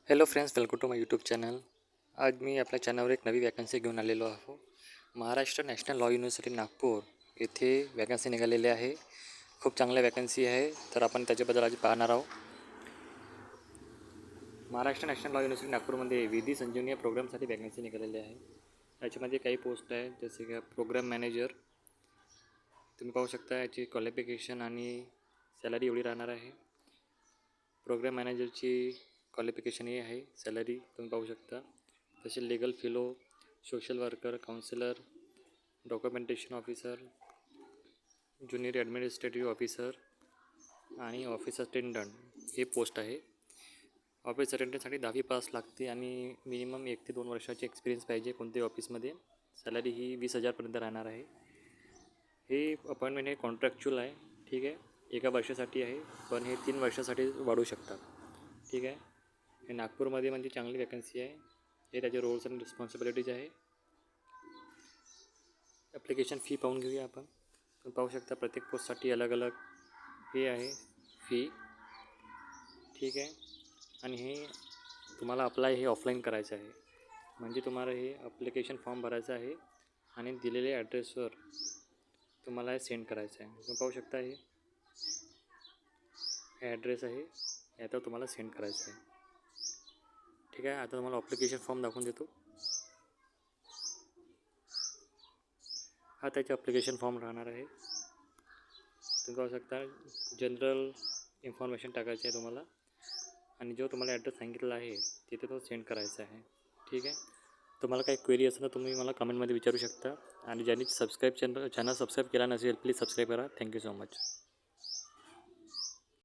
Hello friends, welcome to my YouTube channel. आज मी आपल्या चॅनलवर एक नवी वॅकन्सी घेऊन आलेलो आहो. Maharashtra national law university Nagpur येथे वॅकन्सी निघालेली आहे. खूप चांगल्या वॅकन्सी आहे, तर आपण त्याच्याबद्दल आज पाहणार आहोत. महाराष्ट्र नॅशनल लॉ युनिव्हर्सिटी नागपूरमध्ये विधी संजीवनी या प्रोग्रामसाठी वॅकन्सी निघालेली आहे. याच्यामध्ये काही पोस्ट आहेत, जसे की प्रोग्राम मॅनेजर. तुम्ही पाहू शकता याची क्वालिफिकेशन आणि सॅलरी एवढी राहणार आहे. प्रोग्राम मॅनेजरची क्वालिफिकेशन ही आहे, सॅलरी तुम्ही पाहू शकता. तसे legal fellow, social worker, counsellor, documentation officer, junior administrative officer आणि ऑफिस अटेंडंट हे पोस्ट आहे. ऑफिस अटेंडंटसाठी 10वी पास लागते आणि मिनिमम 1 ते 2 वर्षाची एक्सपिरियन्स पाहिजे कोणत्याही ऑफिसमध्ये. सॅलरी ही 20,000पर्यंत राहणार आहे. हे अपॉइंटमेंट हे कॉन्ट्रॅक्च्युअल आहे, ठीक आहे. एका वर्षासाठी आहे, पण हे 3 वर्षासाठी वाढू शकतात, ठीक आहे. हे नागपूरमध्ये म्हणजे चांगली वॅकन्सी आहे. हे त्याचे रोल्स अँड रिस्पॉन्सिबिलिटीज आहे. ॲप्लिकेशन फी पाहून घेऊया आपण. तुम्ही पाहू शकता प्रत्येक पोस्टसाठी अलग अलग हे आहे फी, ठीक आहे. आणि हे तुम्हाला अप्लाय हे ऑफलाईन करायचं आहे, म्हणजे तुम्हाला हे ॲप्लिकेशन फॉर्म भरायचं आहे आणि दिलेल्या ॲड्रेसवर तुम्हाला हे सेंड करायचं आहे. तुम्ही पाहू शकता हे ॲड्रेस आहे, यात तुम्हाला सेंड करायचं आहे, ठीक आहे. आता तुम्हाला ॲप्लिकेशन फॉर्म दाखवून देतो. हा त्याचा ॲप्लिकेशन फॉर्म राहणार आहे. तुम्ही पाहू शकता जनरल इन्फॉर्मेशन टाकायची आहे तुम्हाला, आणि जो तुम्हाला ॲड्रेस सांगितलेला आहे तिथे तो सेंड करायचा आहे, ठीक आहे. तुम्हाला काही क्वेरी असेल तर तुम्ही मला कमेंटमध्ये विचारू शकता. आणि ज्यांनी चॅनल सबस्क्राईब केला नसेल, प्लीज सबस्क्राईब करा. Thank you so much.